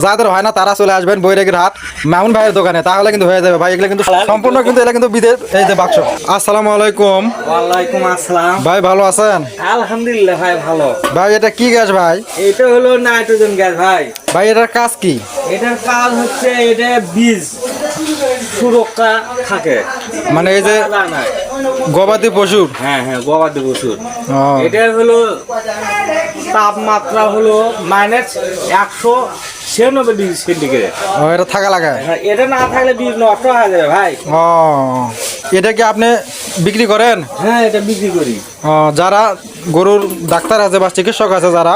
যাদের হয় না তারা চলে আসবেন বৈরাগীর হাট মামুন ভাইয়ের দোকানে, তাহলে কিন্তু হয়ে যাবে ভাই। এগুলো কিন্তু সম্পূর্ণ কিন্তু এটা কিন্তু বিদের এই যে বাক্স। আসসালামু আলাইকুম। ওয়ালাইকুম আসসালাম ভাই ভালো আছেন? আলহামদুলিল্লাহ ভাই ভালো। ভাই এটা কি গ্যাস ভাই? এটা হলো নাইট্রোজেন গ্যাস ভাই। ভাই এটার কাজ কি? এটার কাজ হচ্ছে এটা বীজ সুরক্ষা থাকে, মানে এই যে জানায়। গবাদি পশুর। হ্যাঁ হ্যাঁ, গবাদি পশুর। ও, এটা হলো তাপমাত্রা হলো -196°C। ও, এটা থাকা লাগায়। এটা না থাকলে বীজ নষ্ট হয়ে যাবে ভাই। ও, এটা কি আপনি বিক্রি করেন? হ্যাঁ, এটা বিক্রি করি। ও, যারা গরুর ডাক্তার আছে বা চিকিৎসক আছে যারা,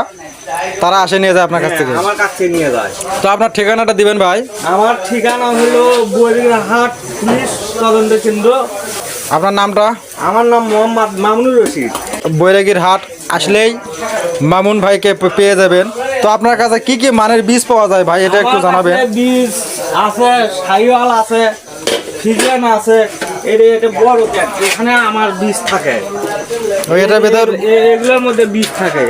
তারা আসে নিয়ে যায় আপনার কাছ থেকে। আমার কাছ থেকে নিয়ে যায়। তো আপনার ঠিকানাটা দিবেন ভাই। আমার ঠিকানা হলো বৈরাগীরহাট পুলিশ তদন্ত কেন্দ্র। আপনার নামটা? আমার নাম মোহাম্মদ মামুনুর রশিদ। বৈরাগীর হাট আসলেই মামুন ভাইকে পেয়ে যাবেন। তো আপনার কাছে কি কি মানের বীজ পাওয়া যায় ভাই, এটা একটু আমার জানাবেন। কাছে বীজ আছে, সাইওয়াল আছে, ফিজিয়ান আছে। এটা বড় ক্যাট, এখানে আমার বীজ থাকে। ওই এটার ভেতর এগুলোর মধ্যে বীজ থাকে।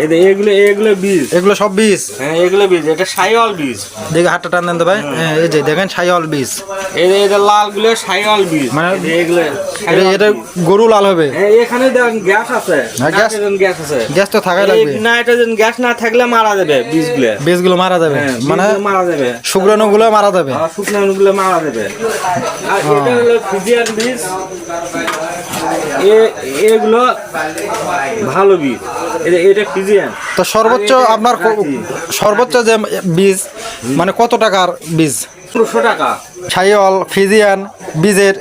এগুলো বীজ। এগুলো সব বীজ। হ্যাঁ, এগুলো বীজ। এটা সাইওয়াল বীজ। দেখে হাতটা টান দেন তো ভাই। হ্যাঁ, এই যে দেখেন ছাইওয়াল বীজ। এটা লাল গুলো সাইওয়াল বীজ। মানে এগুলো এটা গরু লাল হবে। এখানে দেখেন গ্যাস আছে, হ্যাঁ, গ্যাস। নাইট্রোজেন গ্যাস আছে। গ্যাস তো থাকাই লাগবে। নাইট্রোজেন গ্যাস না থাকলে মারা যাবে বীজগুলো। বীজগুলো মারা যাবে, মানে বীজগুলো মারা যাবে। শুক্রাণুগুলো মারা যাবে। আর শুকনাগুলো মারা যাবে। আর এটা হলো ফিজিয়ান বীজ। এগুলো ভালো বীজ। এটা ফিজিয়ান। তো সর্বোচ্চ আপনার সর্বোচ্চ যে বীজ মানে কত টাকার বীজ? 300 টাকা। ছাইওয়াল ফিজিয়ান বীজের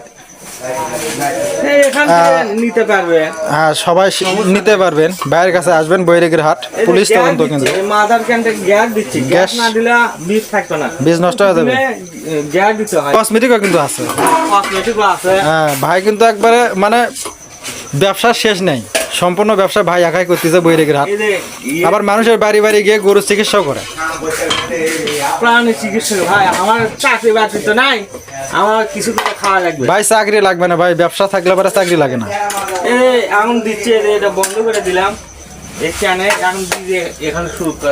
এখান থেকে নিতে পারবে। হ্যাঁ, সবাই নিতে পারবেন। ভাইয়ের কাছে আসবেন বৈরাগীর হাট পুলিশ তদন্ত কেন্দ্র। মাদার ক্যান্টে গ্যাস দিচ্ছি। গ্যাস না দিলে বীজ থাকবে না, বীজ নষ্ট হয়ে যাবে। গ্যাস দিতে হয়। কসমেটিকও কিন্তু আছে। কসমেটিকও আছে। হ্যাঁ, ভাই কিন্তু একবারে মানে ব্যবসার শেষ নেই। সম্পূর্ণ ব্যবসা ভাই একাই করতেছে বৈরাগীর হাট। আবার মানুষের বাড়ি বাড়ি গিয়ে গরু চিকিৎসা করে। প্রাণী চিকিৎসক ভাই, আমার চাকরি বাকরি তো নাই, আমার কিছু করে খাওয়া লাগবে ভাই। চাকরি লাগবে না ভাই, ব্যবসা থাকলে পরে চাকরি লাগে না। এখন দিচ্ছে, এটা বন্ধ করে দিলাম। এখানে এখন দিয়ে এখানে শুরু করে